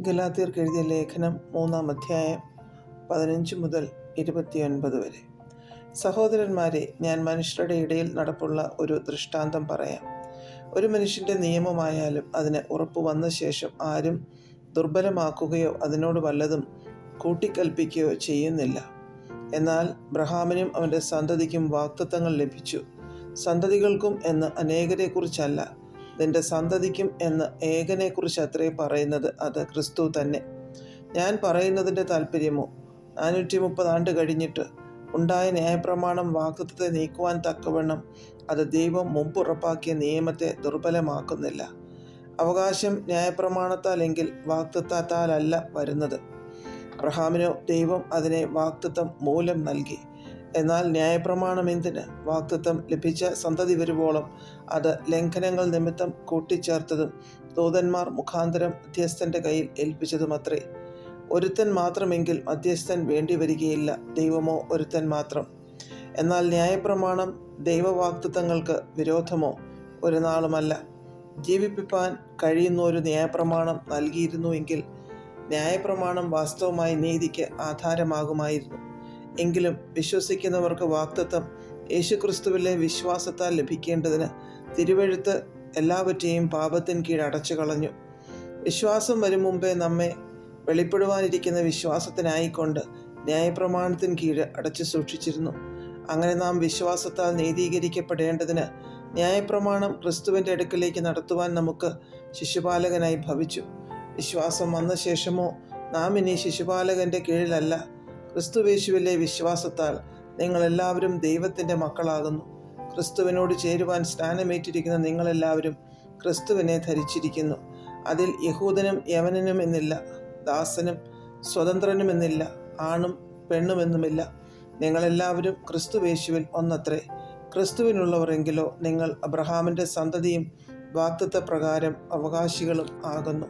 ഗലാത്യർക്ക് എഴുതിയ ലേഖനം 3-ാം അധ്യായം 15 മുതൽ 29 വരെ. സഹോദരന്മാരെ, ഞാൻ മനുഷ്യരുടെ ഇടയിൽ നടപ്പുള്ള ഒരു ദൃഷ്ടാന്തം പറയാം. ഒരു മനുഷ്യൻ്റെ നിയമമായാലും അതിന് ഉറപ്പ് വന്ന ശേഷം ആരും ദുർബലമാക്കുകയോ അതിനോട് വല്ലതും കൂട്ടിക്കൽപ്പിക്കുകയോ ചെയ്യുന്നില്ല. എന്നാൽ അബ്രഹാമിനും അവൻ്റെ സന്തതിക്കും വാഗ്ദത്തങ്ങൾ ലഭിച്ചു. സന്തതികൾക്കും എന്ന് അനേകരെക്കുറിച്ചല്ല, നിന്റെ സന്തതിക്കും എന്ന് ഏകനെക്കുറിച്ച് അത്രേ പറയുന്നത്, അത് ക്രിസ്തു തന്നെ. ഞാൻ പറയുന്നതിൻ്റെ താല്പര്യമോ, 430 ആണ്ട് കഴിഞ്ഞിട്ട് ഉണ്ടായ ന്യായപ്രമാണം വാഗ്ദത്തത്തെ നീക്കുവാൻ തക്കവണ്ണം അത് ദൈവം മുമ്പ് ഉറപ്പാക്കിയ നിയമത്തെ ദുർബലമാക്കുന്നില്ല. അവകാശം ന്യായപ്രമാണത്താലെങ്കിൽ വാഗ്ദത്തത്താലല്ല വരുന്നത്. അബ്രഹാമിനോ ദൈവം അതിനെ വാഗ്ദത്തം മൂലം നൽകി. എന്നാൽ ന്യായപ്രമാണം എന്തിന്? വാഗ്ദത്തം ലഭിച്ച സന്തതി വരുവോളം അത് ലംഘനങ്ങൾ നിമിത്തം കൂട്ടിച്ചേർത്തതും ദൂതന്മാർ മുഖാന്തരം മധ്യസ്ഥൻ്റെ കയ്യിൽ ഏൽപ്പിച്ചതുമത്രേ. ഒരുത്തൻ മാത്രമെങ്കിൽ മധ്യസ്ഥൻ വേണ്ടി വരികയില്ല, ദൈവമോ ഒരുത്തൻ മാത്രം. എന്നാൽ ന്യായപ്രമാണം ദൈവവാഗ്ദത്തങ്ങൾക്ക് വിരോധമോ ഒരു നാളുമല്ല. ജീവിപ്പിപ്പാൻ കഴിയുന്ന ഒരു ന്യായപ്രമാണം നൽകിയിരുന്നുവെങ്കിൽ ന്യായപ്രമാണം വാസ്തവമായി നീതിക്ക് ആധാരമാകുമായിരുന്നു. എങ്കിലും വിശ്വസിക്കുന്നവർക്ക് വാഗ്ദത്തം യേശുക്രിസ്തുവിലെ വിശ്വാസത്താൽ ലഭിക്കേണ്ടതിന് തിരുവെഴുത്ത് എല്ലാവറ്റെയും പാപത്തിൻ കീഴ് അടച്ചു കളഞ്ഞു. വിശ്വാസം വരും മുമ്പേ നമ്മെ വെളിപ്പെടുവാനിരിക്കുന്ന വിശ്വാസത്തിനായിക്കൊണ്ട് ന്യായപ്രമാണത്തിന് കീഴ് അടച്ചു സൂക്ഷിച്ചിരുന്നു. അങ്ങനെ നാം വിശ്വാസത്താൽ നീതീകരിക്കപ്പെടേണ്ടതിന് ന്യായപ്രമാണം ക്രിസ്തുവിൻ്റെ അടുക്കലേക്ക് നടത്തുവാൻ നമുക്ക് ശിശുപാലകനായി ഭവിച്ചു. വിശ്വാസം വന്ന ശേഷമോ നാം ഇനി ശിശുപാലകൻ്റെ കീഴിലല്ല. ക്രിസ്തുവേശുവിലെ വിശ്വാസത്താൽ നിങ്ങളെല്ലാവരും ദൈവത്തിൻ്റെ മക്കളാകുന്നു. ക്രിസ്തുവിനോട് ചേരുവാൻ സ്നാനമേറ്റിരിക്കുന്ന നിങ്ങളെല്ലാവരും ക്രിസ്തുവിനെ ധരിച്ചിരിക്കുന്നു. അതിൽ യഹൂദനും യവനനും എന്നില്ല, ദാസനും സ്വതന്ത്രനും എന്നില്ല, ആണും പെണ്ണുമെന്നുമില്ല. നിങ്ങളെല്ലാവരും ക്രിസ്തുവേശുവിൽ ഒന്നത്രേ. ക്രിസ്തുവിനുള്ളവർ എങ്കിലോ നിങ്ങൾ അബ്രഹാമിൻ്റെ സന്തതിയും വാഗ്ദത്ത പ്രകാരം അവകാശികളും ആകുന്നു.